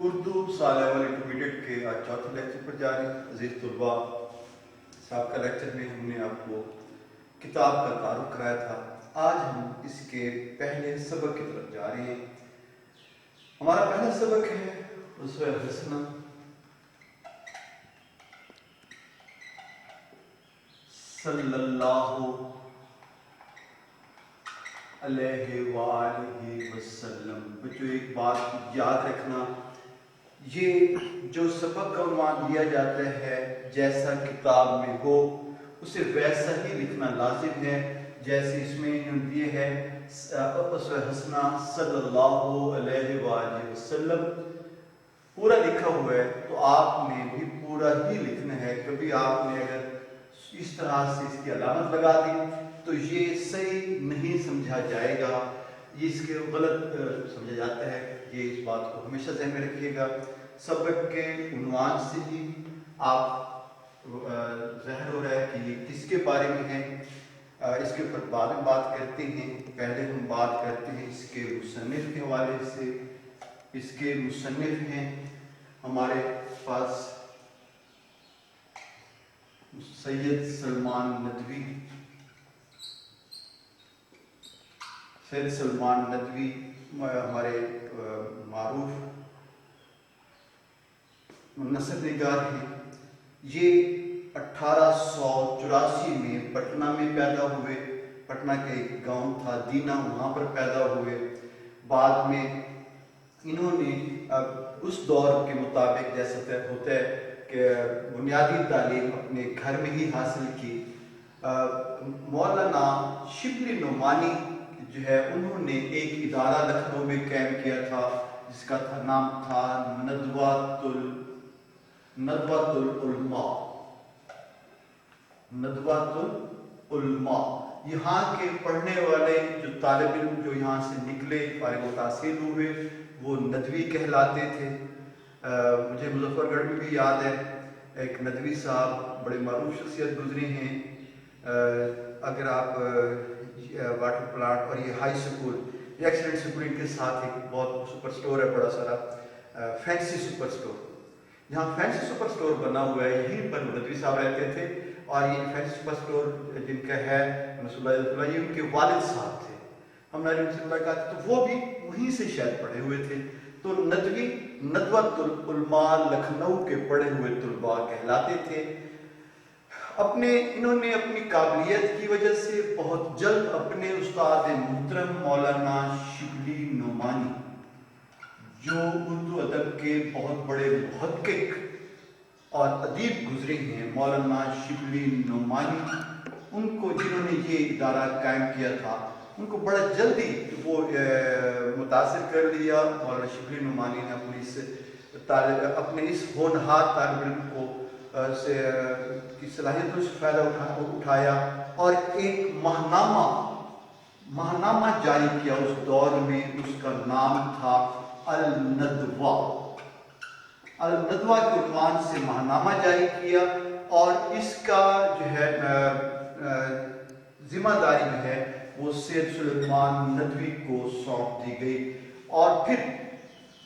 اردو سال اول انٹرمیڈیٹ کے آج چوتھے لیکچر پر جا رہے ہیں. عزیز طلباء، صاحب کا لیکچر میں ہم نے آپ کو کتاب کا تعارف کرایا تھا. آج ہم اس کے پہلے سبق کی طرف جا رہے ہیں. ہمارا پہلا سبق ہے اسوہ حسنہ. صلی اللہ علیہ وآلہ وسلم. بچوں ایک بات یاد رکھنا، یہ جو سبق کا عنوان دیا جاتا ہے جیسا کتاب میں ہو اسے ویسا ہی لکھنا لازم ہے. جیسے اس میں دیے ہے اسوہ حسنہ صلی اللہ علیہ وآلہ وسلم پورا لکھا ہوا ہے تو آپ نے بھی پورا ہی لکھنا ہے. کبھی آپ نے اگر اس طرح سے اس کی علامت لگا دی تو یہ صحیح نہیں سمجھا جائے گا، یہ اس کے غلط سمجھا جاتا ہے. یہ اس بات کو ہمیشہ ذہن میں رکھیے گا. سبق کے عنوان سے ہی آپ ظاہر ہو رہا ہے کہ یہ کس کے بارے میں ہے. اس کے اوپر بعد میں بات کرتے ہیں. پہلے ہم بات کرتے ہیں اس کے مصنف کے حوالے سے. اس کے مصنف ہیں ہمارے پاس سید سلمان ندوی. سید سلمان ندوی ہمارے معروف نثر نگار ہیں. یہ 1884 میں پٹنہ میں پیدا ہوئے. پٹنہ کا ایک گاؤں تھا دینا، وہاں پر پیدا ہوئے. بعد میں انہوں نے اس دور کے مطابق جیسا ہوتا ہے کہ بنیادی تعلیم اپنے گھر میں ہی حاصل کی. مولانا شبلی نعمانی جو ہے انہوں نے ایک ادارہ لکھنؤ میں قائم کیا تھا جس کا نام تھا ندوۃ العلماء. ندوۃ العلماء. یہاں کے پڑھنے والے جو طالب علم جو یہاں سے نکلے فارغ التحصیل ہوئے وہ ندوی کہلاتے تھے. مجھے مظفر گڑھ میں بھی یاد ہے ایک ندوی صاحب بڑے معروف شخصیت گزرے ہیں. اگر آپ واٹر پلانٹ اور یہ ہائی سکول یہ ایکسلنٹ سکول ان کے ساتھ ایک بہت سپر سٹور ہے بڑا سارا فینسی سپر سٹور. جہاں فینسی سپر سٹور بنا ہوا ہے یہیں پر ندوی صاحب رہتے تھے. اور یہ فینسی سپر سٹور جن کا ہے رسول اللہ یہ ان کے والد صاحب تھے. ہم رسول اللہ کہتے تو وہ بھی وہیں سے شاید پڑھے ہوئے تھے. تو ندوی ندوۃ العلماء لکھنؤ کے پڑھے ہوئے طلباء کہلاتے تھے. انہوں نے اپنی قابلیت کی وجہ سے بہت جلد اپنے استاد محترم مولانا شبلی نعمانی جو اردو ادب کے بہت بڑے محقق اور ادیب گزرے ہیں، مولانا شبلی نعمانی ان کو جنہوں نے یہ ادارہ قائم کیا تھا ان کو بڑا جلدی وہ متاثر کر لیا. مولانا شبلی نعمانی نے اپنے اس ہونہار طالب علم کو کی صلاحیتوں سے فائدہ اٹھایا اور ایک ماہنامہ جاری کیا اس دور میں. اس کا نام تھا الندوہ. الندوہ کے عنوان سے ماہنامہ جاری کیا اور اس کا جو ہے ذمہ داری جو ہے وہ سید سلیمان ندوی کو سونپ دی گئی. اور پھر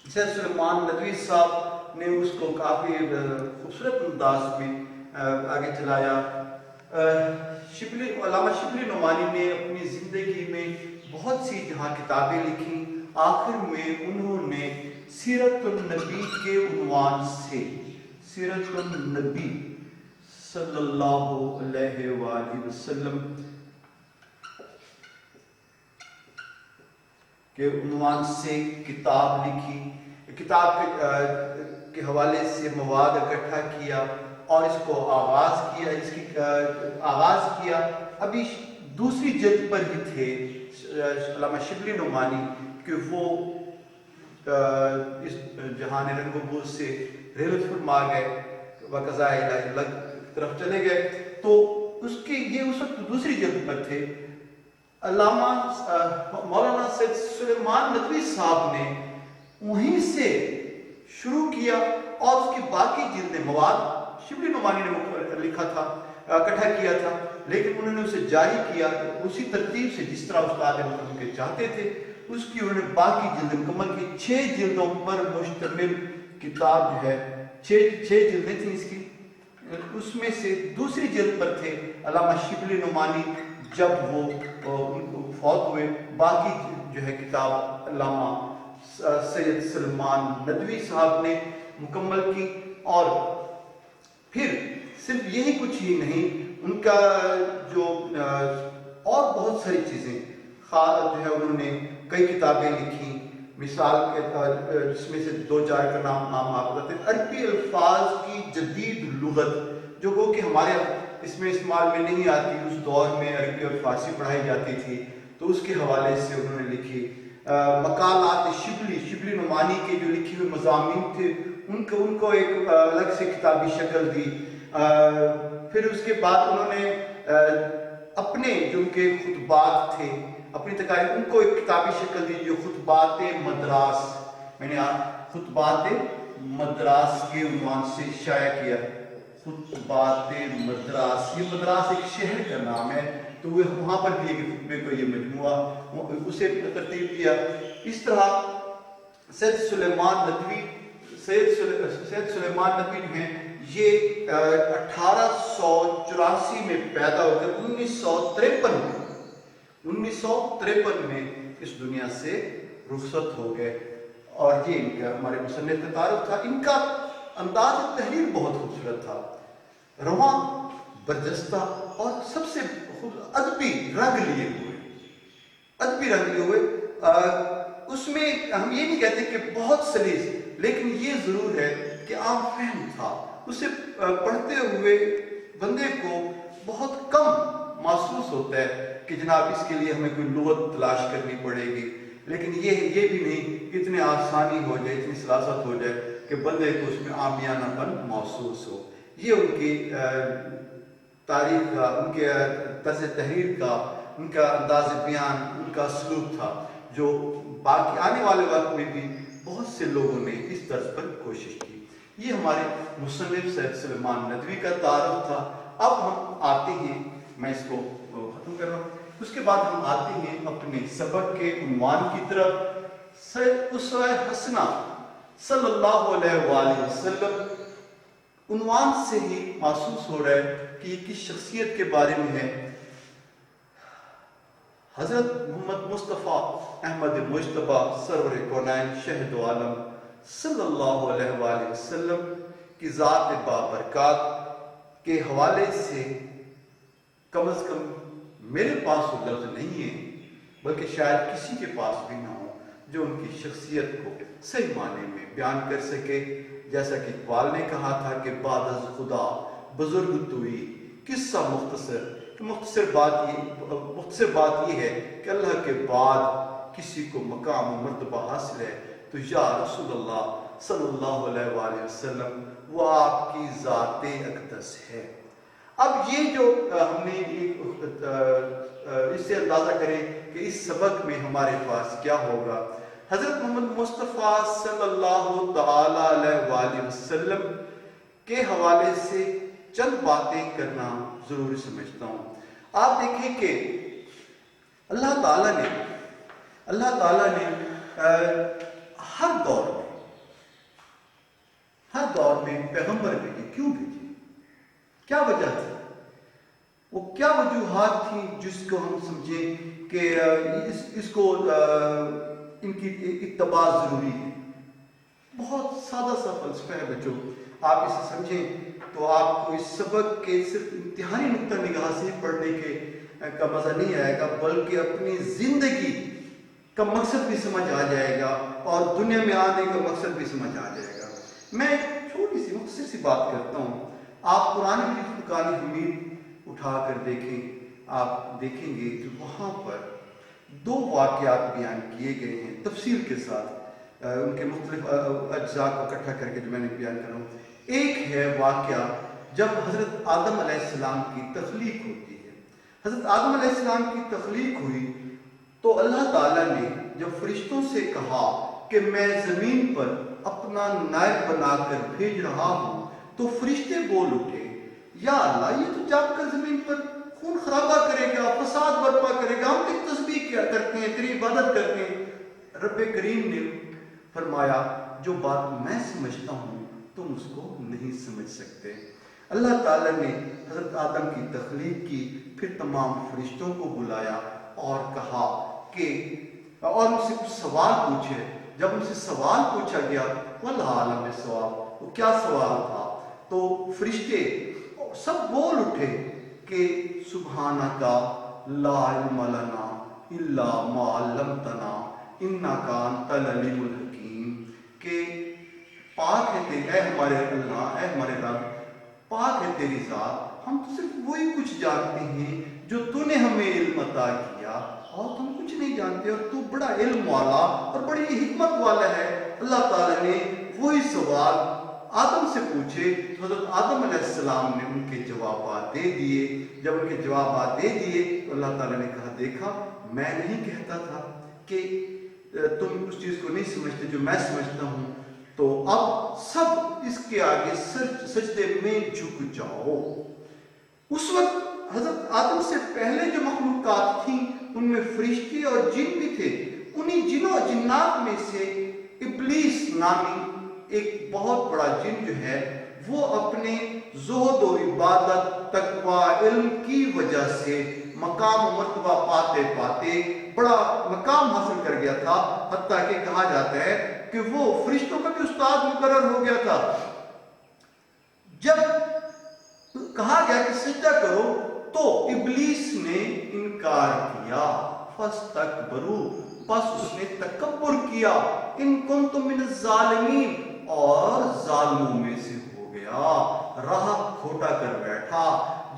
سید سلیمان ندوی صاحب نے اس کو کافی خوبصورت انداز میں آگے چلایا. علامہ شبلی نعمانی نے اپنی زندگی میں بہت سی جہاں کتابیں لکھی. آخر میں انہوں نے سیرت النبی کے عنوان سے سیرت النبی صلی اللہ علیہ وآلہ وسلم کے عنوان سے کتاب لکھی. کتاب کے حوالے سے مواد اکٹھا کیا اور اس کو آغاز کیا. ابھی دوسری جلد پر ہی تھے علامہ شبلی نعمانی کہ وہ اس جہان رنگ و بوجھ سے رحلت فرما گئے، وقضاء الہ کی طرف چلے گئے. تو یہ اس وقت دوسری جلد پر تھے. علامہ مولانا سید سلیمان ندوی صاحب نے وہیں سے شروع کیا اور اس کی باقی جلدیں مواد شبلی نعمانی نے لکھا تھا، اکٹھا کیا تھا، لیکن انہوں نے اسے جاری کیا اسی ترتیب سے جس طرح استاد محترم کے چاہتے تھے. اس کی انہوں نے باقی جلدیں مکمل کی. 6 جلدوں پر مشتمل کتاب جو ہے 6 جلدیں تھیں اس کی، اس میں سے دوسری جلد پر تھے علامہ شبلی نعمانی جب وہ فوت ہوئے، باقی جو ہے کتاب علامہ سید سلمان ندوی صاحب نے مکمل کی۔ اور پھر صرف یہی کچھ ہی نہیں، ان کا جو اور بہت ساری چیزیں جو ہے انہوں نے کئی کتابیں لکھی، مثال کے جس میں سے 2-4 کا نام آپ بتاتے ہیں۔ عربی الفاظ کی جدید لغت جو کہ ہمارے اس میں استعمال میں نہیں آتی، اس دور میں عربی اور فارسی پڑھائی جاتی تھی، تو اس کے حوالے سے انہوں نے لکھی۔ مقالات شبلی نعمانی کے جو لکھے ہوئے مضامین تھے ان کو ایک الگ سے کتابی شکل دی۔ پھر اس کے بعد انہوں نے اپنے جو ان کے خطبات تھے، اپنی تقاریر، ان کو ایک کتابی شکل دی جو خطبات مدراس، میں نے خطبات مدراس کے عنوان سے شائع کیا۔ خطبات مدراس، یہ مدراس ایک شہر کا نام ہے، تو وہ وہاں پر بھی ایک خطبے کو یہ مجموعہ اسے ترتیب دیا۔ اس طرح سید سلیمان ندوی جو ہیں، یہ 1884 میں پیدا ہو کر 1953 میں اس دنیا سے رخصت ہو گئے، اور یہ ان کا ہمارے مصنف کا تعارف تھا۔ ان کا انداز تحریر بہت خوبصورت تھا، رواں، برجستہ، اور سب سے ادبی رنگ لیے ہوئے۔ اس میں ہم یہ نہیں کہتے کہ بہت سلیس، لیکن یہ ضرور ہے کہ عام فہم تھا۔ اسے پڑھتے ہوئے بندے کو بہت کم محسوس ہوتا ہے کہ جناب اس کے لیے ہمیں کوئی لغت تلاش کرنی پڑے گی، لیکن یہ بھی نہیں کہ اتنی آسانی ہو جائے، اتنی سلاست ہو جائے کہ بندے کو اس میں عامیانہ پن محسوس ہو۔ یہ ان کی تاریخ کا، ان کے طرز تحریر کا، ان کا انداز بیان، ان کا اسلوب تھا، جو باقی آنے والے وقت میں بھی بہت سے لوگوں نے اس طرز پر کوشش کی۔ یہ ہمارے مصنف سید سلیمان ندوی کا تعارف تھا۔ اب ہم آتے ہیں، میں اس کو ختم کر رہا ہوں، اس کے بعد ہم آتے ہیں اپنے سبق کے عنوان کی طرف۔ اسوہ حسنہ صلی اللہ علیہ وآلہ وسلم، عنوان سے ہی محسوس ہو رہا ہے کہ یہ کس شخصیت کے بارے میں ہے۔ حضرت محمد مصطفیٰ احمد مجتبیٰ سرور کونین شہد عالم صلی اللہ علیہ وآلہ وسلم کی ذات بابرکات کے حوالے سے کم از کم میرے پاس وہ لفظ نہیں ہے، بلکہ شاید کسی کے پاس بھی نہ ہو جو ان کی شخصیت کو صحیح معنی میں بیان کر سکے۔ جیسا کہ اقبال نے کہا تھا کہ بعد از خدا بزرگ توئی، قصہ مختصر بات یہ ہے کہ اللہ کے بعد کسی کو مقام و مرتبہ حاصل ہے تو یا رسول اللہ صلی اللہ علیہ وآلہ وسلم وہ آپ کی ذات اقدس ہے۔ اب یہ جو ہم نے اس سے اندازہ کریں کہ اس سبق میں ہمارے پاس کیا ہوگا۔ حضرت محمد مصطفیٰ صلی اللہ تعالی علیہ وآلہ وسلم کے حوالے سے چند باتیں کرنا ضروری سمجھتا ہوں۔ آپ دیکھیں کہ اللہ تعالیٰ نے ہر دور میں پیغمبر بھیجے۔ کیوں بھیجے؟ کیا وجہ تھی؟ وہ کیا وجوہات تھیں جس کو ہم سمجھیں کہ اس کو ان کی اتباع ضروری ہے؟ بہت سادہ سا فلسفہ ہے بچوں، آپ اسے سمجھیں تو آپ کو اس سبق کے صرف امتحانی نقطہ نگاہ سے پڑھنے کا مزہ نہیں آئے گا، بلکہ اپنی زندگی کا مقصد بھی سمجھ آ جائے گا اور دنیا میں آنے کا مقصد بھی سمجھ آ جائے گا۔ میں ایک چھوٹی سی مختصر سی بات کرتا ہوں۔ آپ قرآن مجید فرقان حمید اٹھا کر دیکھیں، آپ دیکھیں گے کہ وہاں پر 2 واقعات بیان کیے گئے ہیں تفصیل کے ساتھ، ان کے مختلف اجزاء کو اکٹھا کر کے جو میں نے بیان کر رہا ہوں۔ ایک ہے واقعہ جب حضرت آدم علیہ السلام کی تخلیق ہوتی ہے۔ حضرت آدم علیہ السلام کی تخلیق ہوئی تو اللہ تعالیٰ نے جب فرشتوں سے کہا کہ میں زمین پر اپنا نائب بنا کر بھیج رہا ہوں، تو فرشتے بول اٹھے، یا اللہ یہ تو جا کر زمین پر خون خرابہ کرے گا، فساد برپا کرے گا، ہم تیری تسبیح کیا کرتے ہیں، تیری عبادت کرتے ہیں۔ رب کریم نے فرمایا جو بات میں سمجھتا ہوں تم اس کو نہیں سمجھ سکتے۔ اللہ تعالیٰ نے حضرت آدم کی تخلیق کی، پھر تمام فرشتوں کو بلایا اور کہا کہ اور ان سے کچھ سوال پوچھے۔ جب ان سے سوال پوچھا گیا واللہ عالم بالصواب، وہ کیا سوال تھا، تو فرشتے سب بول اٹھے کہ سبحانک لا علم لنا الا ما علمتنا انک انت العلیم الحکیم، کہ پاک ہے تیری، اے ہمارے اللہ، اے ہمارے رب، پاک ہے تیری ذات، ہم تو صرف وہی کچھ جانتے ہیں جو تو نے ہمیں علم عطا کیا، اور تم کچھ نہیں جانتے، اور تو بڑا علم والا اور بڑی حکمت والا ہے۔ اللہ تعالیٰ نے وہی سوال آدم سے پوچھے تو حضرت آدم علیہ السلام نے ان کے جوابات دے دیے۔ جب ان کے جوابات دے دیے تو اللہ تعالیٰ نے کہا دیکھا میں نہیں کہتا تھا کہ تم اس چیز کو نہیں سمجھتے جو میں سمجھتا ہوں، تو اب سب اس کے آگے سجدے میں جھک جاؤ۔ اس وقت حضرت آدم سے پہلے جو مخلوقات تھیں ان میں فرشتے اور جن بھی تھے، انہی جنوں اور جنات میں سے ابلیس نامی ایک بہت بڑا جن جو ہے وہ اپنے زہد و عبادت، تقوی، علم کی وجہ سے مقام و مرتبہ پاتے پاتے بڑا مقام حاصل کر گیا تھا، حتیٰ کہ کہا جاتا ہے کہ وہ فرشتوں کا بھی استاد مقرر ہو گیا تھا۔ جب کہا گیا کہ سجدہ کرو تو ابلیس نے انکار کیا، فاستکبروا، بس اس نے تکبر کیا، ان کنتم من الظالمین، اور ظالموں میں سے ہو گیا، راہ کھوٹا کر بیٹھا۔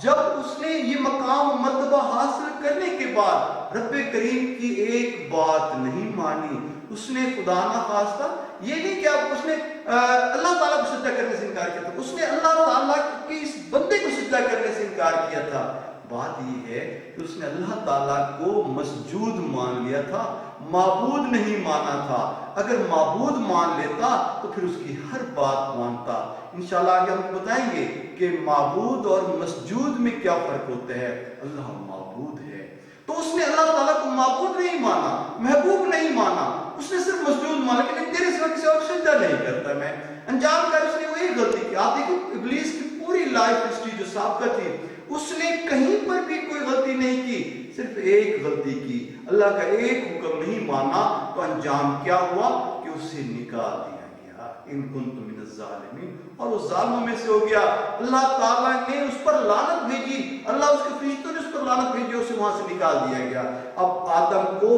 جب اس نے یہ مقام و مرتبہ حاصل کرنے کے بعد رب کریم کی ایک بات نہیں مانی، اس نے خدا نخواستہ یہ نہیں کہ اب اس نے اللہ تعالیٰ کو سجدہ کرنے سے انکار کیا تھا، اس نے اللہ تعالیٰ کے اس بندے کو سجدہ کرنے سے انکار کیا تھا۔ بات یہ ہے کہ اس نے اللہ تعالیٰ کو مسجود مان لیا تھا، معبود نہیں مانا تھا۔ اگر معبود مان لیتا تو پھر اس کی ہر بات مانتا۔ انشاءاللہ آگے ہم بتائیں گے کہ معبود اور مسجود میں کیا فرق ہوتا ہے۔ اللہ معبود ہے تو اس نے اللہ تعالیٰ کو معبود نہیں مانا، محبوب نہیں مانا، اس نے صرف مسجود مانا کہ نہیں تیرے سوا کسی اور سجدہ نہیں کرتا میں۔ انجام کا اس نے وہی غلطی کی۔ آپ دیکھیں ابلیس کی پوری لائف ہسٹری جو سابقہ تھی، اس نے کہیں پر بھی کوئی غلطی نہیں کی، صرف ایک غلطی کی، اللہ کا ایک حکم نہیں مانا، تو انجام کیا ہوا کہ اسے نکال دیا گیا، ان کنتم من الظالمین، اور وہ ظالموں میں سے ہو گیا۔ اللہ تعالیٰ نے اس پر لعنت بھیجی، اللہ اس کے فرشتوں نے اس پر لعنت بھیجی، اسے وہاں سے نکال دیا گیا۔ اب آدم کو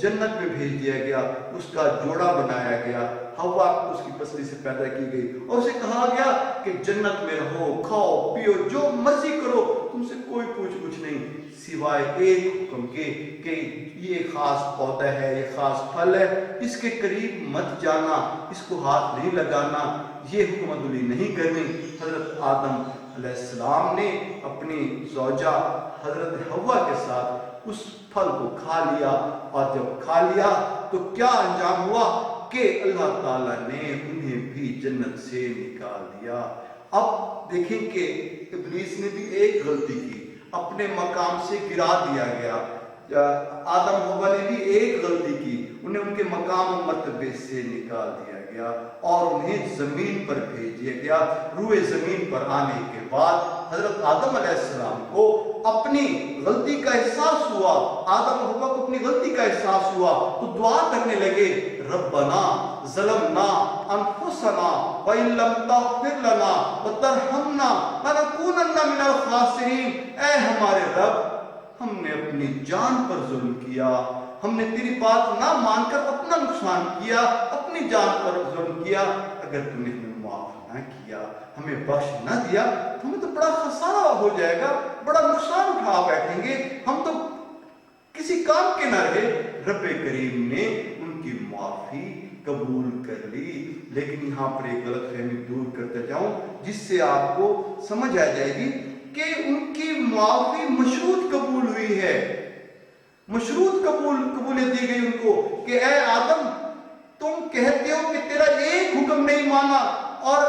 جنت میں بھیج دیا گیا، اس کا جوڑا بنایا گیا، ہوا اس کی پسلی سے پیدا کی گئی، اور اسے کہا گیا کہ جنت میں رہو، کھاؤ پیو، جو مرضی کرو، تم سے کوئی پوچھ نہیں، سوائے ایک حکم کے کہ یہ خاص پودا ہے، یہ خاص پھل ہے، اس کے قریب مت جانا، اس کو ہاتھ نہیں لگانا، یہ حکم عدولی نہیں کرنی۔ حضرت آدم علیہ السلام نے اپنی زوجہ حضرت حوا کے ساتھ اس پھل کو کھا لیا، اور جب کھا لیا تو کیا انجام ہوا کہ اللہ تعالیٰ نے انہیں بھی جنت سے نکال دیا۔ اب دیکھیں کہ ابلیس نے بھی ایک غلطی کی، اپنے مقام سے گرا دیا گیا۔ آدم حوا نے بھی ایک غلطی کی، انہیں ان کے مقام و مرتبے سے نکال دیا گیا اور انہیں زمین پر بھیج دیا گیا۔ روئے زمین پر آنے کے بعد حضرت آدم علیہ السلام کو اپنی غلطی کا احساس ہوا، آدم و حوا کو اپنی غلطی کا احساس ہوا، تو دعا کرنے لگے، ربنا ظلمنا انفسنا وان لم تغفر لنا وترحمنا لنکونن من الخاسرین۔ اے ہمارے رب، ہم نے اپنی جان پر ظلم کیا، ہم نے تیری بات نہ مان کر اپنا نقصان کیا، اپنی جان پر ظلم کیا، اگر تم نے ہمیں معاف نہ کیا، ہمیں بخش نہ دیا تو ہمیں تو بڑا خسارہ ہو جائے گا، بڑا نقصان اٹھا بیٹھیں گے، ہم تو کسی کام کے نہ رہے۔ رب کریم نے ان کی معافی قبول کر لی۔ لیکن یہاں پر ایک غلط فہمی دور کرتے جاؤں جس سے آپ کو سمجھ آ جائے گی کہ ان کی معافی مشروط قبول ہوئی ہے، مشروط قبولیت دی گئی ان کو کہ اے آدم، تم کہتے ہو کہ تیرا ایک حکم نہیں مانا اور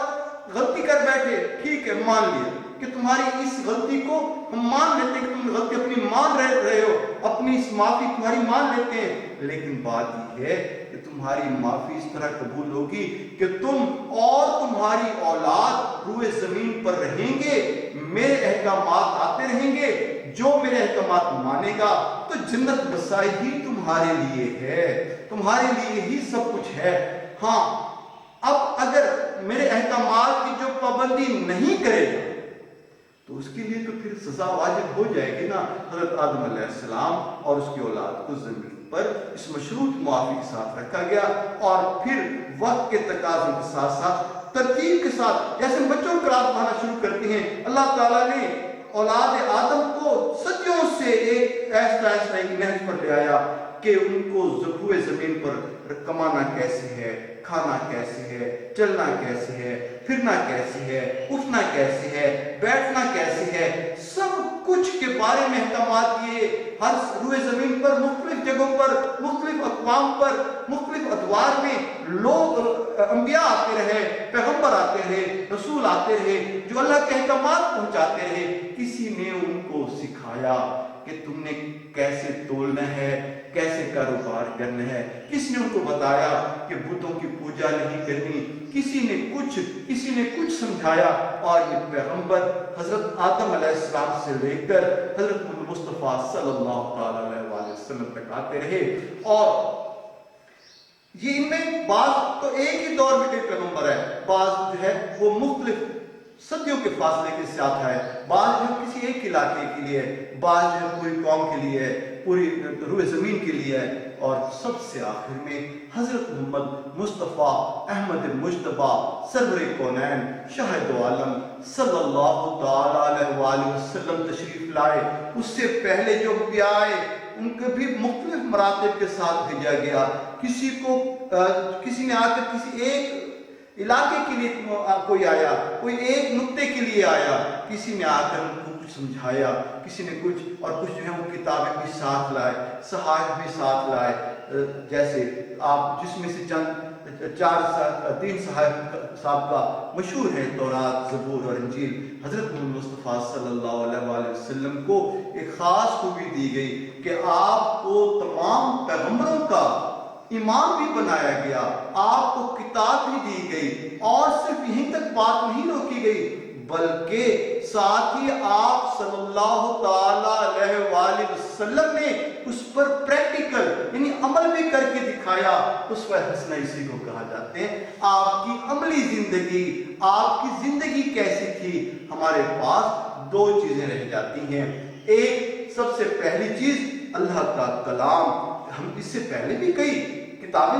غلطی کر بیٹھے، ٹھیک ہے مان لیا، کہ تمہاری اس غلطی کو ہم مان لیتے ہیں کہ تم غلطی اپنی مان رہے ہو، اپنی اس معافی تمہاری مان لیتے ہیں، لیکن بات یہ ہے کہ تمہاری معافی اس طرح قبول ہوگی کہ تم اور تمہاری اولاد روئے زمین پر رہیں گے، میرے احکامات آتے رہیں گے، جو میرے احکامات مانے گا تو جنت بسائی ہی تمہارے لیے ہے، تمہارے لیے ہی سب کچھ ہے۔ ہاں اب اگر میرے احکامات کی جو پابندی نہیں کرے گا تو اس کے لیے تو پھر سزا واجب ہو جائے گی نا۔ حضرت آدم علیہ السلام اور اس کی اولاد کو زمین پر اس مشروط معافی کے ساتھ رکھا گیا، اور پھر وقت کے تقاضوں کے ساتھ ساتھ ترتیب کے ساتھ، جیسے بچوں کو رات پڑھانا شروع کرتے ہیں، اللہ تعالیٰ نے اولاد آدم کو صدیوں سے ایک ایسا ایک نہج پر لے آیا کہ ان کو روئے زمین پر کمانا کیسے ہے، کھانا کیسے ہے، چلنا کیسے ہے، پھرنا کیسے ہے، اٹھنا کیسے ہے، بیٹھنا کیسے ہے، سب کچھ کے بارے میں احکامات دیے۔ ہر روئے زمین پر مختلف جگہوں پر، مختلف اقوام پر، مختلف ادوار میں لوگ انبیاء آتے رہے، پیغمبر آتے رہے، رسول آتے رہے جو اللہ کے احکامات پہنچاتے رہے۔ کسی نے ان کو سکھایا کہ تم نے کیسے تولنا ہے، کیسے کاروبار کرنا ہے، کسی نے ان کو بتایا کہ بتوں کی پوجا نہیں کرنی، کسی نے کچھ سمجھایا، اور یہ پیغمبر حضرت آدم علیہ السلام سے لے کر حضرت مصطفیٰ صلی اللہ علیہ وآلہ وسلم تک آتے رہے۔ اور یہ ان میں بعض تو ایک ہی دور میں کئی پیغمبر ہے، بعض جو ہے وہ مختلف صدیوں کے فاصلے کے ساتھ ہے، بعض جو کسی ایک علاقے کے لیے، بعض جو پوری قوم کے لیے، پوری روئے زمین کے لیے، اور سب سے آخر میں حضرت محمد مصطفیٰ احمد مجتبیٰ سرور کونین شاہد عالم صلی اللہ تعالی علیہ وآلہ وسلم تشریف لائے۔ اس سے پہلے جو بھی آئے ان کو بھی مختلف مراتب کے ساتھ بھیجا گیا۔ کسی نے آ کر کسی ایک علاقے کے لیے کوئی آیا، کوئی ایک نقطے کے لیے آیا، کسی نے آ کر ان کو کچھ سمجھایا، کسی نے کچھ، اور کچھ جو ہے وہ کتابیں بھی ساتھ لائے، صحائف بھی ساتھ لائے، جیسے آپ جس میں سے چند 3 صحائف صاحب کا مشہور ہے، تورات، زبور اور انجیل۔ حضرت محمد مصطفیٰ صلی اللہ علیہ وآلہ وسلم کو ایک خاص خوبی دی گئی کہ آپ کو تمام پیغمبروں کا امام بھی بنایا گیا، آپ کو کتاب بھی دی گئی، اور صرف یہیں تک بات نہیں روکی گئی بلکہ ساتھ ہی آپ صلی اللہ تعالی علیہ وآلہ وسلم نے اس پر پریکٹیکل یعنی عمل بھی کر کے دکھایا۔ اس پر حسنہ اسی کو کہا جاتے ہیں۔ آپ کی عملی زندگی، آپ کی زندگی کیسی تھی؟ ہمارے پاس 2 چیزیں رہ جاتی ہیں۔ ایک سب سے پہلی چیز اللہ کا کلام، ہم اس سے پہلے بھی کئی کتابیں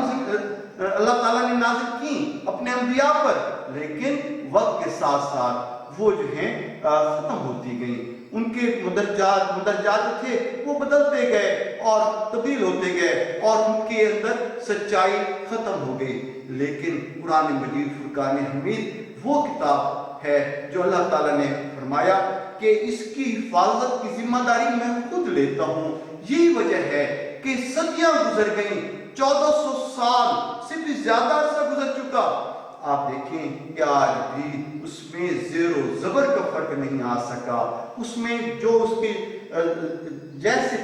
اللہ تعالیٰ نے نازل کی اپنے انبیاء پر، لیکن وقت کے ساتھ ساتھ وہ جو ہیں ختم ہوتی گئیں، ان کے مدرجات تھے وہ بدلتے گئے اور تبدیل ہوتے گئے، اور ان کے اندر سچائی ختم ہو گئی۔ لیکن قرآن مجید فرقان حمید وہ کتاب ہے جو اللہ تعالیٰ نے فرمایا کہ اس کی حفاظت کی ذمہ داری میں خود لیتا ہوں۔ یہی وجہ ہے کہ صدیاں گزر گئیں، 1400 سال سے بھی زیادہ عرصہ گزر چکا، آپ دیکھیں کہ آج بھی اس میں زیر و زبر کا فرق نہیں آ سکا۔ اس میں جو اس کے جیسے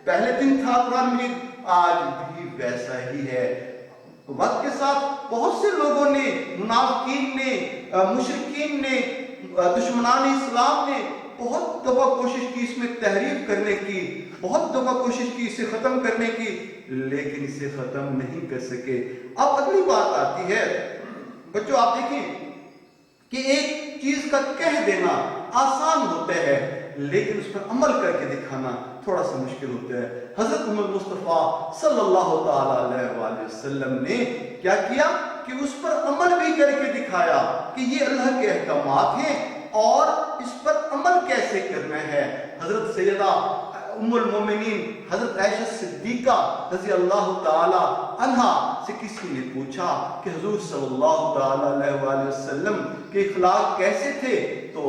پہلے دن تھا قرآن مجید، آج بھی ویسا ہی ہے۔ وقت کے ساتھ بہت سے لوگوں نے، منافقین نے، مشرکین نے، دشمنان اسلام نے بہت دفعہ کوشش کی اس میں تحریف کرنے کی، بہت دفعہ کوشش کی اسے ختم کرنے کی، لیکن اسے ختم نہیں کر سکے۔ اب اگلی بات آتی ہے، بچوں آپ دیکھیں کہ ایک چیز کا کہہ دینا آسان ہوتا ہے، لیکن اس پر عمل کر کے دکھانا تھوڑا سا مشکل ہوتا ہے۔ حضرت محمد مصطفیٰ صلی اللہ تعالی علیہ وآلہ وسلم نے کیا کیا کہ اس پر عمل بھی کر کے دکھایا کہ یہ اللہ کے احکامات ہیں اور اس پر عمل کیسے کرنا ہے۔ حضرت سیدہ ام المومنین حضرت عائشہ صدیقہ رضی اللہ تعالی عنہا سے کسی نے پوچھا کہ حضور صلی اللہ تعالی علیہ وآلہ وسلم کے اخلاق کیسے تھے، تو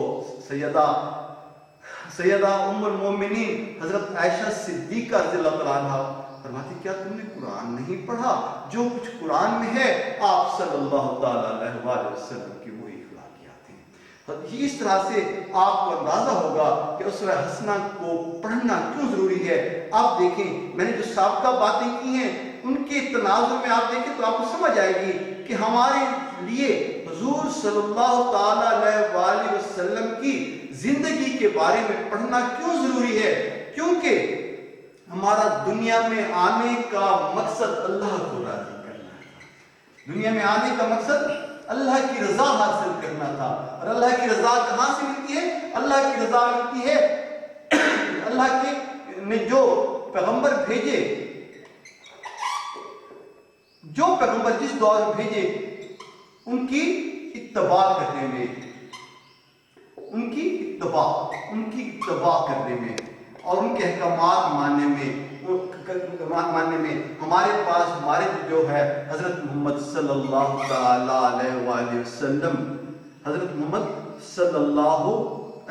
سیدہ ام المومنین حضرت عائشہ صدیقہ رضی اللہ تعالی عنہا فرماتی کیا تم نے قرآن نہیں پڑھا؟ جو کچھ قرآن میں ہے آپ صلی اللہ تعالی علیہ وآلہ وسلم کی وہی اخلاقیات ہیں۔ اس طرح سے آپ کو اندازہ ہوگا کہ اسوہ حسنہ کو پڑھنا کیوں ضروری ہے۔ آپ دیکھیں میں نے جو سابقہ باتیں کی ہیں ان کے تناظر میں آپ دیکھیں تو آپ کو سمجھ آئے گی کہ ہمارے لیے حضور صلی اللہ تعالیٰ علیہ وآلہ وسلم کی زندگی کے بارے میں پڑھنا کیوں ضروری ہے، کیونکہ ہمارا دنیا میں آنے کا مقصد اللہ کو راضی کرنا ہے۔ دنیا میں آنے کا مقصد اللہ کی رضا حاصل کرنا تھا، اور اللہ کی رضا کہاں سے ملتی ہے؟ اللہ کی رضا ملتی ہے اللہ کے نے جو پیغمبر بھیجے، جو پیغمبر جس دور میں بھیجے ان کی اتباع کرنے میں، ان کی اتباع کرنے میں اور ان کے احکامات ماننے میں ہمارے پاس ہمارے جو ہے حضرت محمد صلی اللہ تعالیٰ علیہ وآلہ وسلم، حضرت محمد صلی اللہ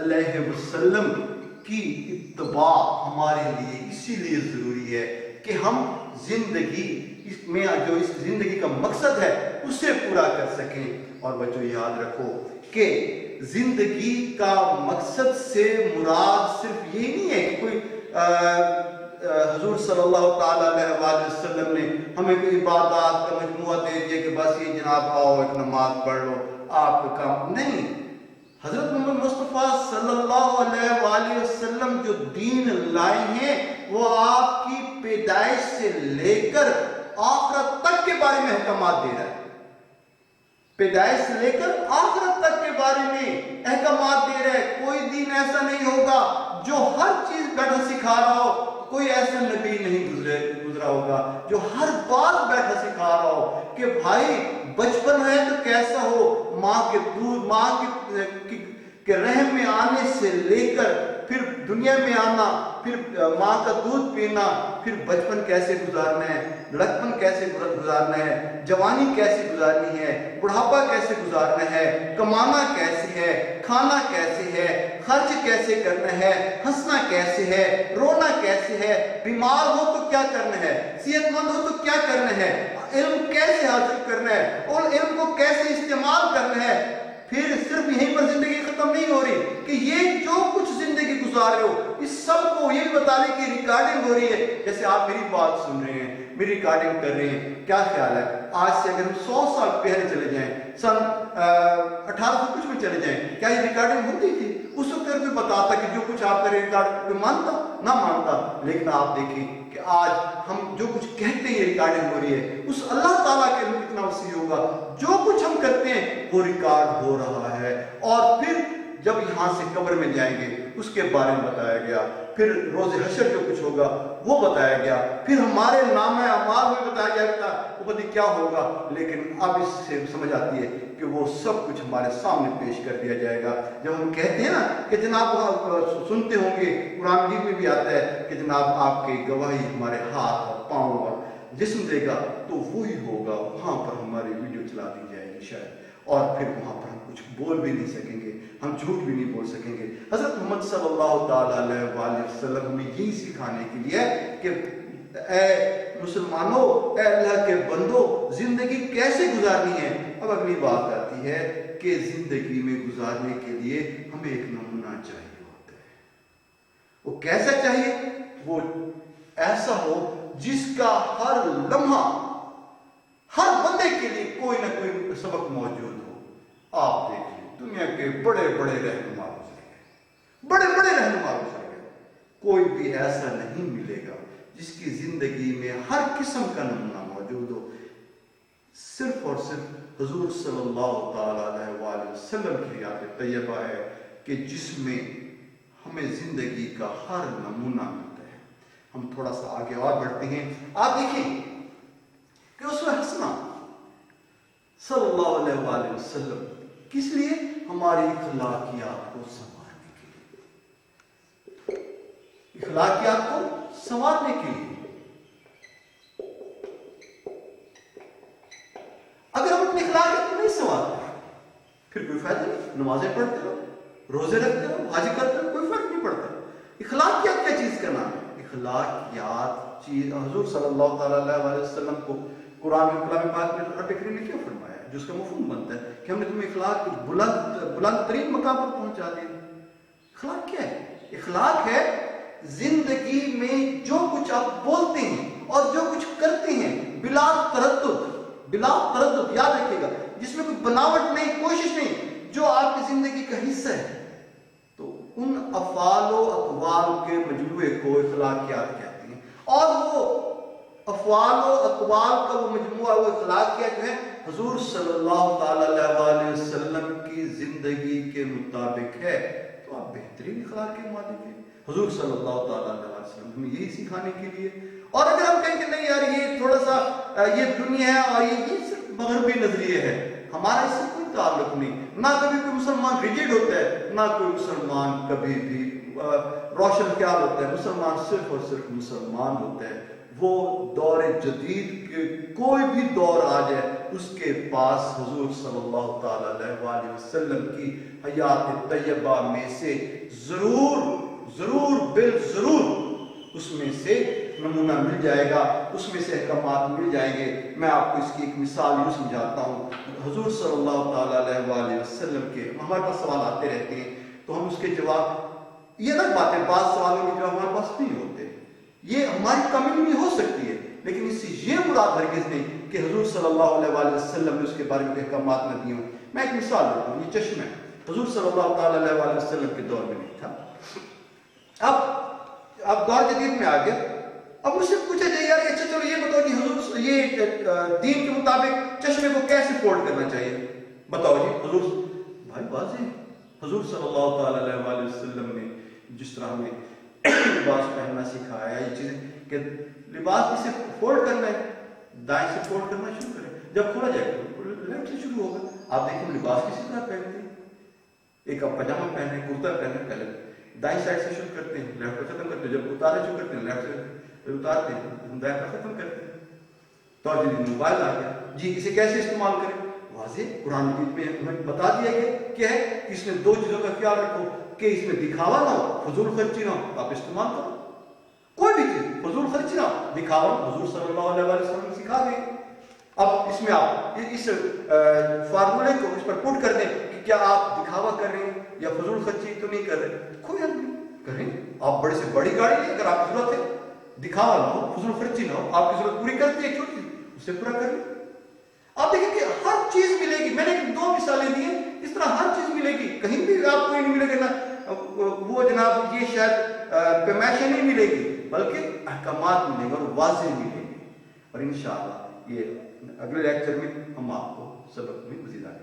علیہ وسلم کی اتباع ہمارے لیے اسی لیے ضروری ہے کہ ہم زندگی اس میں جو اس زندگی کا مقصد ہے اسے پورا کر سکیں۔ اور بچوں یاد رکھو کہ زندگی کا مقصد سے مراد صرف یہ نہیں ہے کہ کوئی حضور صلی اللہ تعالیٰ علیہ وآلہ وسلم نے ہمیں کوئی عبادات کا مجموعہ دے دیا کہ بس یہ جناب آؤ ایک نماز پڑھ لو آپ کا کام نہیں۔ حضرت محمد مصطفیٰ صلی اللہ علیہ وآلہ وسلم جو دین لائے ہیں وہ آپ کی پیدائش سے لے کر آخرت تک کے بارے میں احکامات دے رہا ہے۔ پیدائش سے لے کر آخرت تک کے بارے میں احکامات دے رہا ہے۔ کوئی دین ایسا نہیں ہوگا جو ہر چیز بیٹھا سکھا رہا ہو، کوئی ایسا نبی نہیں گزرا ہوگا جو ہر بات بیٹھا سکھا رہا ہو کہ بھائی بچپن ہے تو کیسا ہو، ماں کے دودھ، ماں کے رحم میں آنے سے لے کر پھر دنیا میں آنا، پھر ماں کا دودھ پینا، پھر بچپن کیسے گزارنا ہے، لڑکپن کیسے گزارنا ہے، جوانی کیسے گزارنی ہے، بڑھاپا کیسے گزارنا ہے، کمانا کیسے ہے، کھانا کیسے ہے، خرچ کیسے کرنا ہے، ہنسنا کیسے ہے، رونا کیسے ہے، بیمار ہو تو کیا کرنا ہے، صحت مند ہو تو کیا کرنا ہے، علم کیسے حاصل کرنا ہے اور علم کو کیسے استعمال کرنا ہے۔ پھر صرف یہیں پر زندگی ختم نہیں ہو رہی کہ یہ جو کچھ زندگی گزار رہے ہو اس سب کو یہ بھی بتا رہے کہ ریکارڈنگ ہو رہی ہے۔ جیسے آپ میری بات سن رہے ہیں، میری ریکارڈنگ کر رہے ہیں، کیا خیال ہے آج سے اگر ہم 100 سال پہلے چلے جائیں، سن 1800 کچھ میں چلے جائیں، کیا یہ ریکارڈنگ ہوتی تھی؟ اس وقت اگر کوئی بتاتا کہ جو کچھ آپ کا ریکارڈ کوئی مانتا نہ مانتا، لیکن آپ دیکھیں کہ آج ہم جو کچھ کہتے ہیں یہ ریکارڈنگ ہو رہی ہے۔ اس اللہ تعالیٰ کے علم کتنا وسیع ہوگا، جو کچھ ہم کرتے ہیں وہ ریکارڈ ہو رہا ہے۔ اور پھر جب یہاں سے قبر میں جائیں گے اس کے بارے میں بتایا گیا، پھر روز حشر جو کچھ ہوگا وہ بتایا گیا، پھر ہمارے نامہ اعمال میں بتایا جائے گا وہ پتہ کیا ہوگا۔ لیکن اب اس سے سمجھ آتی ہے کہ وہ سب کچھ ہمارے سامنے پیش کر دیا جائے گا۔ جب ہم کہتے ہیں نا کہ جناب سنتے ہوں گے قرآن مجید میں بھی آتا ہے کہ جناب آپ کی گواہی ہمارے ہاتھ اور پاؤں اور جسم دے گا، تو وہی ہوگا، وہاں پر ہماری ویڈیو چلا دی جائے گی شاید، اور پھر وہاں پر ہم کچھ بول بھی نہیں سکیں گے، ہم جھوٹ بھی نہیں بول سکیں گے۔ حضرت محمد صلی اللہ تعالیٰ علیہ وآلہ وسلم ہمیں یہی سکھانے کے لیے کہ اے مسلمانوں، اے اللہ کے بندو، زندگی کیسے گزارنی ہے۔ اب اگلی بات آتی ہے کہ زندگی میں گزارنے کے لیے ہمیں ایک نمونہ چاہیے ہوتا ہے۔ وہ کیسا چاہیے؟ وہ ایسا ہو جس کا ہر لمحہ ہر بندے کے لیے کوئی نہ کوئی سبق موجود ہو۔ آپ دیکھیں دنیا کے بڑے بڑے رہنما گزر گئے، بڑے بڑے رہنما گزر گئے، کوئی بھی ایسا نہیں ملے گا جس کی زندگی میں ہر قسم کا نمونہ موجود ہو۔ صرف اور صرف حضور صلی اللہ تعالیٰ علیہ وآلہ وسلم کی حیات طیبہ ہے کہ جس میں ہمیں زندگی کا ہر نمونہ ملتا ہے۔ ہم تھوڑا سا آگے اور بڑھتے ہیں۔ آپ دیکھیں کہ اسوہ حسنہ صلی اللہ علیہ وآلہ وسلم کس لیے؟ ہماری اخلاقیات کو سنوارنے کے لیے، اخلاقیات کو سنوارنے کے لیے۔ اگر ہم اپنی اخلاقیات کو نہیں سنوارتے پھر کوئی فائدہ نہیں۔ نمازیں پڑھتے رہو، روزے رکھتے رہو، حج کرتے رہو، کوئی فرق نہیں پڑتا۔ اخلاقیات کیا چیز کا نام ہے؟ اخلاقیات چیز حضور صلی اللہ تعالیٰ علیہ وسلم کو قرآن میں کلام پاک میں رب کریم نے کیا فرمایا؟ جو اس کا مفہوم بنتا ہے کہ ہم نے تمہیں اخلاق کے بلند ترین مقام پر پہنچا دیا. اخلاق کیا ہے؟ اخلاق ہے زندگی میں جو کچھ آپ بولتے ہیں اور جو کچھ کرتے ہیں بلا تردد یاد رکھیے گا، جس میں کوئی بناوٹ نہیں، کوشش نہیں، جو آپ کی زندگی کا حصہ ہے، تو ان افعال و اقوال کے مجموعے کو اخلاقیات کہتے ہیں. اور وہ افعال و اقوال کا وہ مجموعہ، وہ اخلاقیات جو ہے حضور صلی اللہ تعالی علیہ وسلم کی زندگی کے مطابق ہے، تو آپ بہترین اخلاق کے مالک ہیں. حضور صلی اللہ تعالی علیہ وسلم ہمیں یہی سکھانے کے لیے. اور اگر ہم کہیں کہ نہیں یار یہ تھوڑا سا یہ دنیا ہے اور یہ صرف مغربی نظریے ہے، ہمارا اس سے کوئی تعلق نہیں. نہ کبھی کوئی مسلمان ریجڈ ہوتا ہے، نہ کوئی مسلمان کبھی بھی روشن خیال ہوتا ہے. مسلمان صرف اور صرف مسلمان ہوتا ہے. وہ دور جدید کے کوئی بھی دور آ جائے، اس کے پاس حضور صلی اللہ تعالی علیہ وسلم کی حیات طیبہ میں سے ضرور بالضرور اس میں سے نمونہ مل جائے گا، اس میں سے احکامات مل جائیں گے. میں آپ کو اس کی ایک مثال یوں سمجھاتا ہوں. حضور صلی اللہ تعالی علیہ وسلم کے ہمارے پاس سوال آتے رہتے ہیں، تو ہم اس کے جواب، یہ الگ بات ہے بعض سوالوں کے جواب ہمارے پاس نہیں ہوتے، یہ ہماری کمی نہیں ہو سکتی ہے، لیکن اس سے یہ مراد ہرگز نہیں کہ حضور صلی اللہ علیہ وسلم نے اس کے بارے میں احکامات نہ دیے ہوں. میں ایک مثال دیتا ہوں. یہ چشمہ حضور صلی اللہ تعالی علیہ وسلم کے دور میں نہیں تھا. اب دور جدید میں آ گیا. اب مجھ سے پوچھا جائے یار اچھا چلو یہ بتاؤ کہ حضور یہ دین کے مطابق چشمے کو کیسے فولڈ کرنا چاہیے، بتاؤ جی. حضور بھائی واضح، حضور صلی اللہ تعالی علیہ وسلم نے جس طرح ہمیں لباس پہننا سکھایا، یہ چیزیں کہ لباس اسے فولڈ کرنا ہے، دائیں سے فولڈ کرنا شروع کریں، جب کھولا جائے گا لیفٹ سے شروع ہوگا. آپ دیکھیں ہم لباس کسی طرح پہنتے ہیں، ایک آپ پاجامہ پہنے، کرتا پہنے، پہلے دائیں سائڈ سے شروع کرتے ہیں، لیفٹ پہ ختم کرتے ہیں، جب اتارنا شروع کرتے ہیں لیفٹ سے اتارتے ہیں، دائیں پہ ختم کرتے ہیں. تو جدید موبائل آ گیا جی، اسے کیسے استعمال کریں؟ واضح قرآن مجید میں ہمیں بتا دیا گیا کہ ہے کہ اس میں دو چیزوں کا خیال رکھو کہ اس میں دکھاوا نہ ہو، فضول خرچی نہ ہو. آپ استعمال کرو کوئی بھی چیز، فضول خرچی نہ ہو، دکھاوا. حضور صلی اللہ علیہ وسلم نے سکھا دیں. اب اس میں آپ اس فارمولے کو اس پر پٹ کر دیں کہ کیا آپ دکھاوا کر رہے ہیں یا فضول خرچی تو نہیں کر رہے. کوئی حد نہیں کریں. آپ بڑے سے بڑی گاڑی لیں، اگر آپ کی ضرورت ہے، دکھاوا نہ ہو، فضول خرچی نہ ہو، آپ کی ضرورت پوری کرتی ہے چھوٹی اسے پورا کر لیں. آپ دیکھیں کہ ہر چیز ملے گی. میں نے دو مثالیں دی ہیں، اس طرح ہر چیز ملے گی. کہیں بھی آپ کو نہیں ملے گا نا وہ جناب یہ شاید پیمائشیں نہیں ملے گی، بلکہ احکامات ملیں گے اور واضح ملیں گے. اور انشاءاللہ یہ اگلے لیکچر میں ہم آپ کو سبق میں مزید آگے